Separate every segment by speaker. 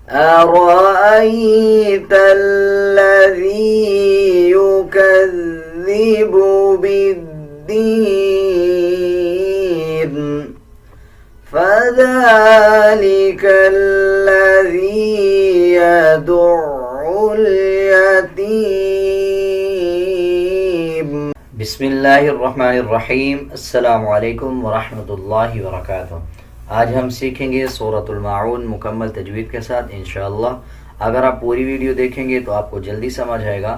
Speaker 1: أرأيت الذي يكذب بالدين فذلك الذي يدع اليتيم. بسم اللہ الرحمن الرحیم. السلام علیکم ورحمۃ اللہ وبرکاتہ. آج ہم سیکھیں گے سورۃ الماعون مکمل تجوید کے ساتھ انشاءاللہ. اگر آپ پوری ویڈیو دیکھیں گے تو آپ کو جلدی سمجھ آئے گا.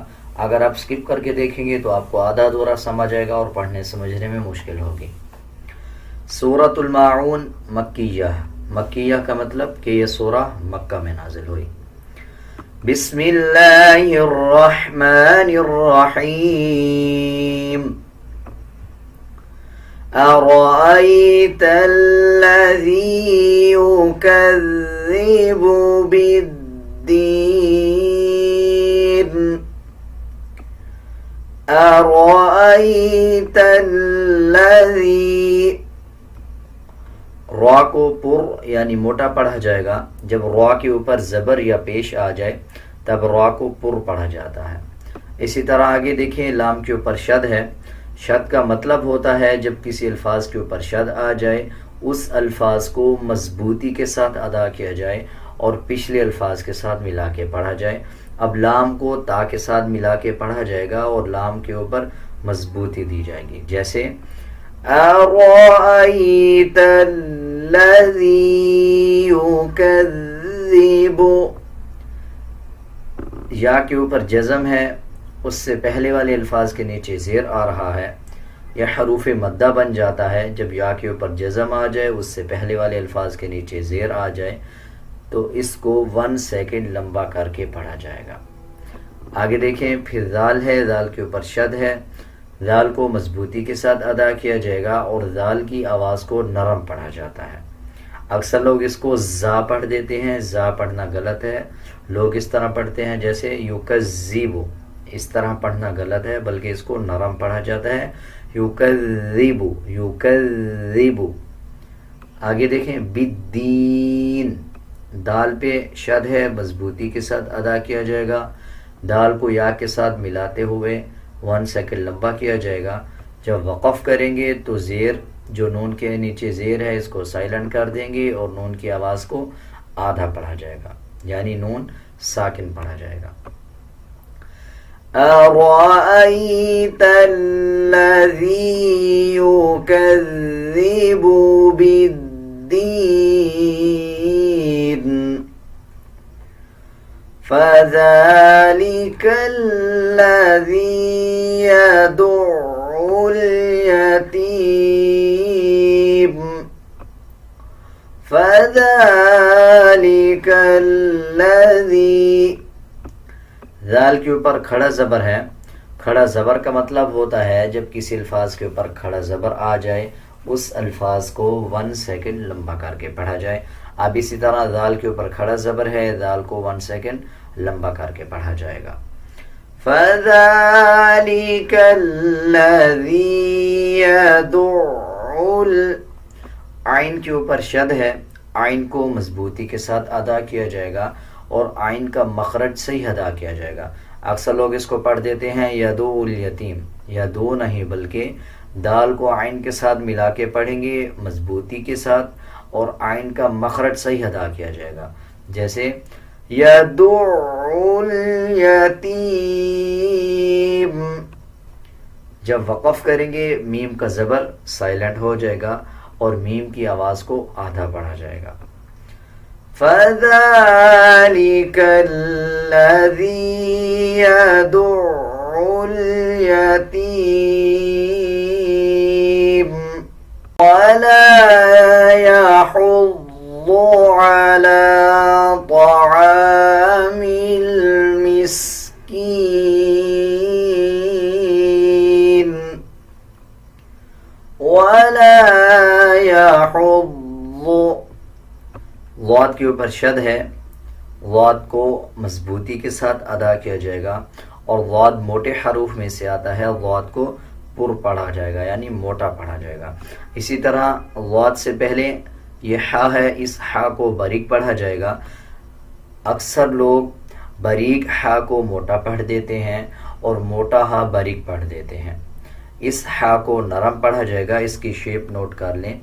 Speaker 1: اگر آپ سکپ کر کے دیکھیں گے تو آپ کو آدھا ادھورا سمجھ آئے گا اور پڑھنے سمجھنے میں مشکل ہوگی. سورۃ الماعون مکیہ. مکیہ کا مطلب کہ یہ سورہ مکہ میں نازل ہوئی. بسم اللہ الرحمن الرحیم. أرأيت الذي يكذب بالدين أرأيت الذي. را کو پر یعنی موٹا پڑھا جائے گا. جب را کے اوپر زبر یا پیش آ جائے تب را کو پر پڑھا جاتا ہے. اسی طرح آگے دیکھیں لام کے اوپر شد ہے. شد کا مطلب ہوتا ہے جب کسی الفاظ کے اوپر شد آ جائے اس الفاظ کو مضبوطی کے ساتھ ادا کیا جائے اور پچھلے الفاظ کے ساتھ ملا کے پڑھا جائے. اب لام کو تا کے ساتھ ملا کے پڑھا جائے گا اور لام کے اوپر مضبوطی دی جائے گی. جیسے أرأيت الذي يكذب. یا کے اوپر جزم ہے, اس سے پہلے والے الفاظ کے نیچے زیر آ رہا ہے. یہ حروف مدہ بن جاتا ہے جب یا کے اوپر جزم آ جائے اس سے پہلے والے الفاظ کے نیچے زیر آ جائے تو اس کو 1 سیکنڈ لمبا کر کے پڑھا جائے گا. آگے دیکھیں پھر دال ہے. دال کے اوپر شد ہے. دال کو مضبوطی کے ساتھ ادا کیا جائے گا اور دال کی آواز کو نرم پڑھا جاتا ہے. اکثر لوگ اس کو زا پڑھ دیتے ہیں. زا پڑھنا غلط ہے. لوگ اس طرح پڑھتے ہیں جیسے یکذبو. اس طرح پڑھنا غلط ہے بلکہ اس کو نرم پڑھا جاتا ہے. یکذبو یکذبو. آگے دیکھیں بالدین. دال پہ شد ہے, مضبوطی کے ساتھ ادا کیا جائے گا. دال کو یا کے ساتھ ملاتے ہوئے 1 سیکنڈ لمبا کیا جائے گا. جب وقف کریں گے تو زیر جو نون کے نیچے زیر ہے اس کو سائلنٹ کر دیں گے اور نون کی آواز کو آدھا پڑھا جائے گا یعنی نون ساکن پڑھا جائے گا. أرأيت الذي يكذب بالدين فذلك الذي يدع اليتيم فذلك الذي. ذال کے اوپر کھڑا زبر ہے. کھڑا زبر کا مطلب ہوتا ہے جب کسی الفاظ کے اوپر کھڑا زبر آ جائے اس الفاظ کو 1 سیکنڈ لمبا کر کے پڑھا جائے. اب اسی طرح ذال کے اوپر کھڑا زبر ہے. ذال کو 1 سیکنڈ لمبا کر کے پڑھا جائے گا. فَذَلِكَ الَّذِي يَدُعُّ. عین کے اوپر شد ہے. عین کو مضبوطی کے ساتھ ادا کیا جائے گا اور عین کا مخرج صحیح ادا کیا جائے گا. اکثر لوگ اس کو پڑھ دیتے ہیں یدعو الیتیم. یدعو نہیں بلکہ دال کو عین کے ساتھ ملا کے پڑھیں گے مضبوطی کے ساتھ اور عین کا مخرج صحیح ادا کیا جائے گا. جیسے یدعو الیتیم. جب وقف کریں گے میم کا زبر سائلنٹ ہو جائے گا اور میم کی آواز کو آدھا پڑھا جائے گا. فَذَلِكَ الَّذِي يَدُعُّ الْيَتِيمَ وَلَا يَحُضُّ عَلَى طَعَامِ الْمِسْكِينِ وَلَا يَحُضُّ. ضاد کے اوپر شد ہے. ضاد کو مضبوطی کے ساتھ ادا کیا جائے گا اور ضاد موٹے حروف میں سے آتا ہے. ضاد کو پر پڑھا جائے گا یعنی موٹا پڑھا جائے گا. اسی طرح ضاد سے پہلے یہ حا ہے, اس حا کو باریک پڑھا جائے گا. اکثر لوگ باریک ہا کو موٹا پڑھ دیتے ہیں اور موٹا ہا باریک پڑھ دیتے ہیں. اس ہا کو نرم پڑھا جائے گا. اس کی شیپ نوٹ کر لیں.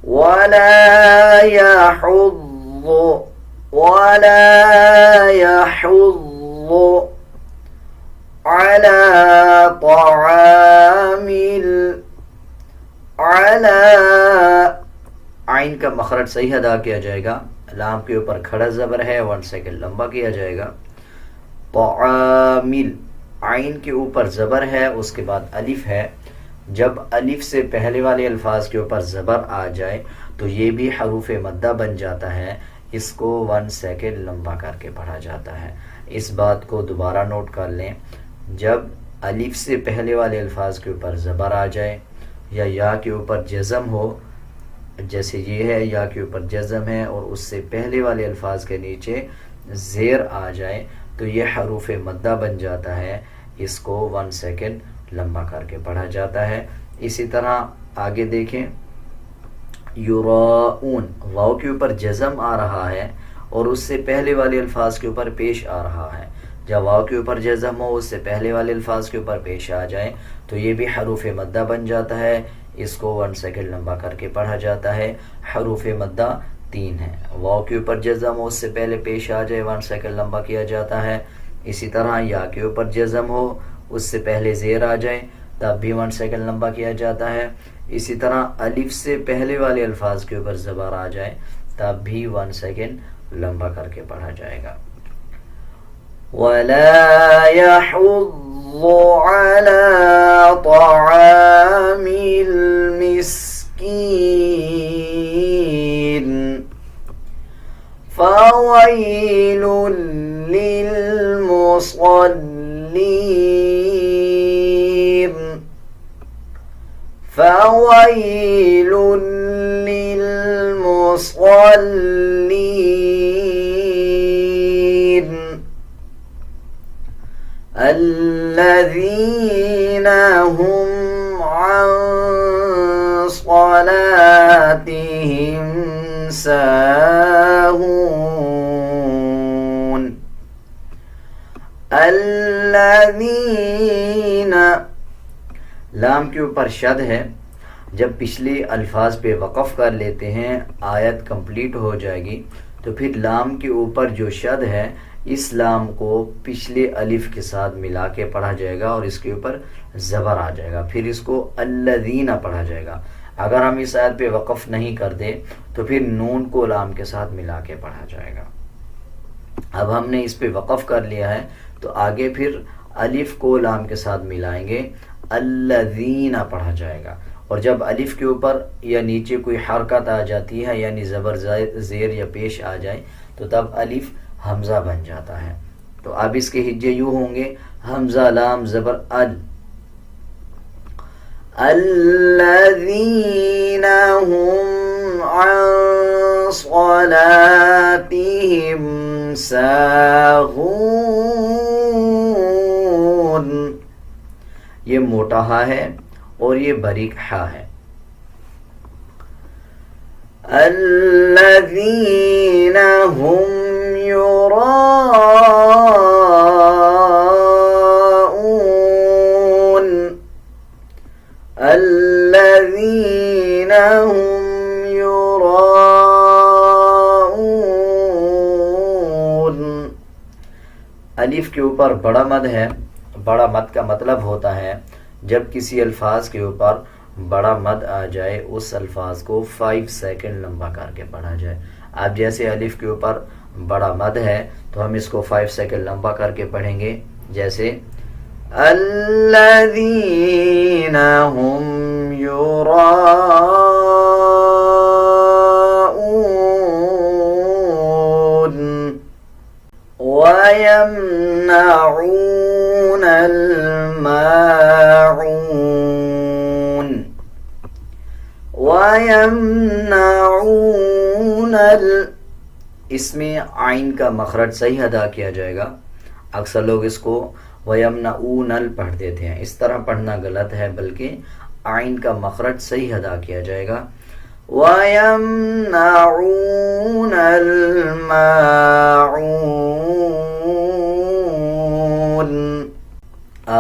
Speaker 1: وَلَا يَحُضُّ وَلَا يَحُضُّ عَلَى طَعَامِ عَلَى عین کا مخرج صحیح ادا کیا جائے گا. لام کے اوپر کھڑا زبر ہے, 1 سیکنڈ لمبا کیا جائے گا. طعامل عین کے اوپر زبر ہے, اس کے بعد الف ہے. جب الف سے پہلے والے الفاظ کے اوپر زبر آ جائے تو یہ بھی حروف مدہ بن جاتا ہے. اس کو 1 سیکنڈ لمبا کر کے پڑھا جاتا ہے. اس بات کو دوبارہ نوٹ کر لیں. جب الف سے پہلے والے الفاظ کے اوپر زبر آ جائے یا کے اوپر جزم ہو, جیسے یہ ہے یا کے اوپر جزم ہے اور اس سے پہلے والے الفاظ کے نیچے زیر آ جائے تو یہ حروف مدہ بن جاتا ہے. اس کو 1 سیکنڈ لمبا کر کے پڑھا جاتا ہے. اسی طرح آگے دیکھیں. یراؤن واو کے اوپر جزم آ رہا ہے اور اس سے پہلے والے الفاظ کے اوپر پیش آ رہا ہے. جب واو کے اوپر جزم ہو, اس سے پہلے والے الفاظ کے اوپر پیش آ جائے تو یہ بھی حروف مدہ بن جاتا ہے. اس کو 1 سیکنڈ لمبا کر کے پڑھا جاتا ہے. حروف مدہ 3 ہیں. واو کے اوپر جزم ہو, اس سے پہلے پیش آ جائے, 1 سیکنڈ لمبا کیا جاتا ہے. اسی طرح یا کے اوپر جزم ہو, اس سے پہلے زیر آ جائے تب بھی 1 سیکنڈ لمبا کیا جاتا ہے. اسی طرح الف سے پہلے والے الفاظ کے اوپر زبر آ جائے تب بھی 1 سیکنڈ لمبا کر کے پڑھا جائے گا. وَلَا يَحُضُّ عَلَى طَعَامِ الْمِسْكِينِ فَوَيْلٌ لِّلْمُصَلِّينَ فَوَيْلٌ لِّلْمُصَلِّينَ الَّذِينَ هُمْ عَنْ صَلَاتِهِمْ سَاهُونَ. الَّذِينَ لام کے اوپر شد ہے. جب پچھلے الفاظ پہ وقف کر لیتے ہیں آیت کمپلیٹ ہو جائے گی تو پھر لام کے اوپر جو شد ہے اس لام کو پچھلے الف کے ساتھ ملا کے پڑھا جائے گا اور اس کے اوپر زبر آ جائے گا. پھر اس کو الذین پڑھا جائے گا. اگر ہم اس آیت پہ وقف نہیں کرتے تو پھر نون کو لام کے ساتھ ملا کے پڑھا جائے گا. اب ہم نے اس پہ وقف کر لیا ہے تو آگے پھر الف کو لام کے ساتھ ملائیں گے, الذین پڑھا جائے گا. اور جب الف کے اوپر یا نیچے کوئی حرکت آ جاتی ہے یعنی زبر زیر یا پیش آ جائے تو تب الف حمزہ بن جاتا ہے. تو اب اس کے ہجے یوں ہوں گے, حمزہ لام زبر ال. الذین هم عن صلاتهم ساہون. یہ موٹا ہا ہے اور یہ باریک ہا ہے. الذین هم یراؤون الذین هم یراؤون. الف کے اوپر بڑا مد ہے. بڑا مد کا مطلب ہوتا ہے جب کسی الفاظ کے اوپر بڑا مد آ جائے اس الفاظ کو 5 سیکنڈ لمبا کر کے پڑھا جائے. اب جیسے الف کے اوپر بڑا مد ہے تو ہم اس کو 5 سیکنڈ لمبا کر کے پڑھیں گے, جیسے الذین هم یراؤون وَيَمْنَعُونَ الْمَاعُونَ وَيَمْنَعُونَ اس میں عین کا مخرج صحیح ادا کیا جائے گا. اکثر لوگ اس کو وَيَمْنَعُونَ پڑھ دیتے ہیں. اس طرح پڑھنا غلط ہے, بلکہ عین کا مخرج صحیح ادا کیا جائے گا. وَيَمْنَعُونَ الْمَاعُونَ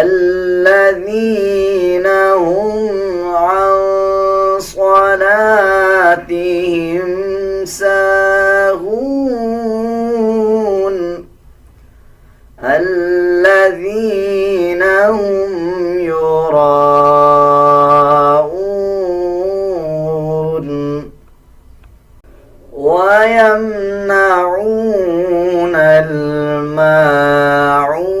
Speaker 1: الذين هم عن صلاتهم ساهون الذين هم يراءون ويمنعون الماعون।